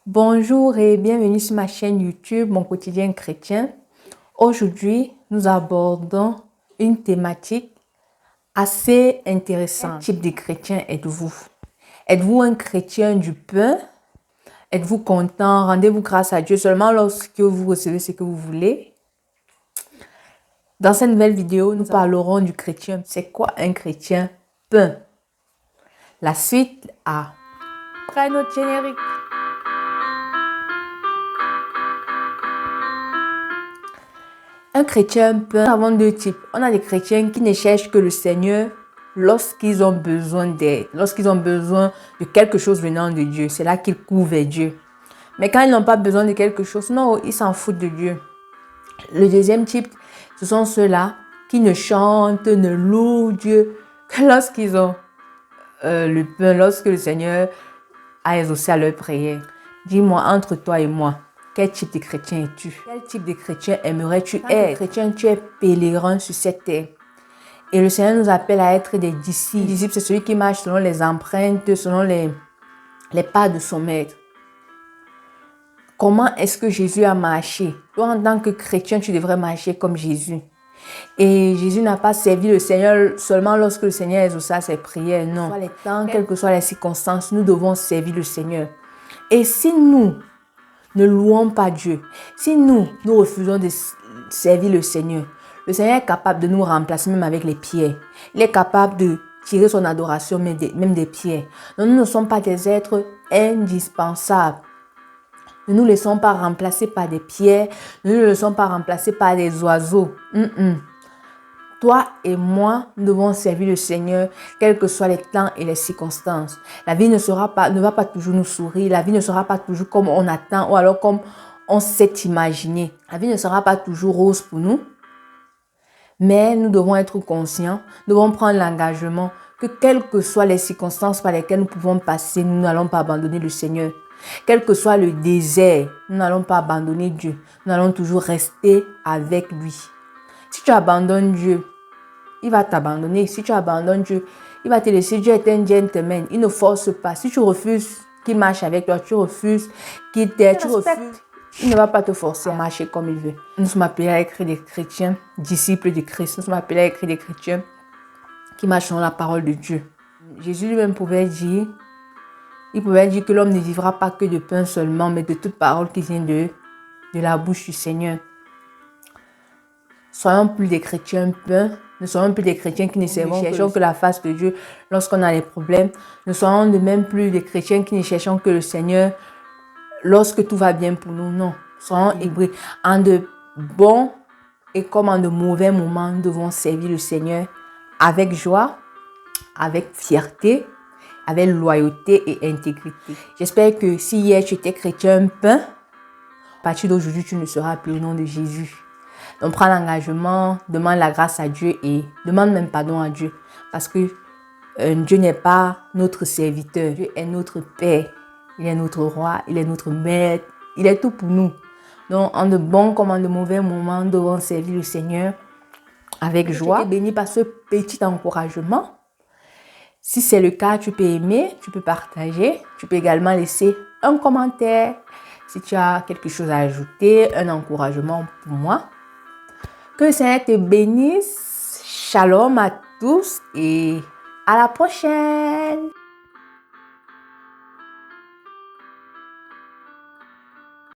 Bonjour et bienvenue sur ma chaîne YouTube, Mon quotidien chrétien. Aujourd'hui, nous abordons une thématique assez intéressante. Quel type de chrétien êtes-vous? Êtes-vous un chrétien du pain? Êtes-vous content? Rendez-vous grâce à Dieu seulement lorsque vous recevez ce que vous voulez? Dans cette nouvelle vidéo, nous parlerons du chrétien. C'est quoi un chrétien pain? La suite après notre générique. Un chrétien peut avoir deux types. On a des chrétiens qui ne cherchent que le Seigneur lorsqu'ils ont besoin d'aide, lorsqu'ils ont besoin de quelque chose venant de Dieu. C'est là qu'ils courent vers Dieu. Mais quand ils n'ont pas besoin de quelque chose, non, ils s'en foutent de Dieu. Le deuxième type, ce sont ceux-là qui ne chantent, ne louent Dieu que lorsqu'ils ont le pain, lorsque le Seigneur a exaucé à leur prière. Dis-moi, entre toi et moi, quel type de chrétien es-tu? Quel type de chrétien aimerais-tu être? Chrétien, tu es pèlerin sur cette terre. Et le Seigneur nous appelle à être des disciples. Le disciple, c'est celui qui marche selon les empreintes, selon les pas de son maître. Comment est-ce que Jésus a marché? Toi, en tant que chrétien, tu devrais marcher comme Jésus. Et Jésus n'a pas servi le Seigneur seulement lorsque le Seigneur exauça ses prières. Non. Quels que soient les temps, quelles que soient les circonstances, nous devons servir le Seigneur. Et si nous ne louons pas Dieu, si nous refusons de servir le Seigneur est capable de nous remplacer même avec les pierres. Il est capable de tirer son adoration même des pierres. Donc, nous ne sommes pas des êtres indispensables. Ne nous laissons pas remplacer par des pierres. Ne nous laissons pas remplacer par des oiseaux. Toi et moi, nous devons servir le Seigneur, quels que soient les temps et les circonstances. La vie ne va pas toujours nous sourire. La vie ne sera pas toujours comme on attend ou alors comme on s'est imaginé. La vie ne sera pas toujours rose pour nous. Mais nous devons être conscients, nous devons prendre l'engagement que quelles que soient les circonstances par lesquelles nous pouvons passer, nous n'allons pas abandonner le Seigneur. Quel que soit le désert, nous n'allons pas abandonner Dieu. Nous allons toujours rester avec lui. Si tu abandonnes Dieu, il va t'abandonner. Si tu abandonnes Dieu, il va te laisser. Dieu est un gentleman. Il ne force pas. Si tu refuses qu'il marche avec toi, tu refuses qu'il t'aide, tu refuses. Il ne va pas te forcer à marcher comme il veut. Nous sommes appelés à être des chrétiens, disciples de Christ. Nous sommes appelés à être des chrétiens qui marchent dans la parole de Dieu. Jésus lui-même pouvait dire que l'homme ne vivra pas que de pain seulement, mais de toute parole qui vient de la bouche du Seigneur. Soyons plus des chrétiens pain. Ne soyons plus des chrétiens qui ne cherchons que la face de Dieu lorsqu'on a des problèmes. Ne soyons de même plus des chrétiens qui ne cherchons que le Seigneur lorsque tout va bien pour nous. Non. Soyons hybrides. En de bons et comme en de mauvais moments, nous devons servir le Seigneur avec joie, avec fierté, avec loyauté et intégrité. J'espère que si hier tu étais chrétien pain, à partir d'aujourd'hui, tu ne seras plus au nom de Jésus. Donc, prends l'engagement, demande la grâce à Dieu et demande même pardon à Dieu. Parce que Dieu n'est pas notre serviteur. Dieu est notre Père. Il est notre roi, il est notre maître. Il est tout pour nous. Donc, en de bons comme en de mauvais moments, nous devons servir le Seigneur avec joie. Tu es béni par ce petit encouragement. Si c'est le cas, tu peux aimer, tu peux partager. Tu peux également laisser un commentaire si tu as quelque chose à ajouter, un encouragement pour moi. Que le Seigneur te bénisse. Shalom à tous et à la prochaine.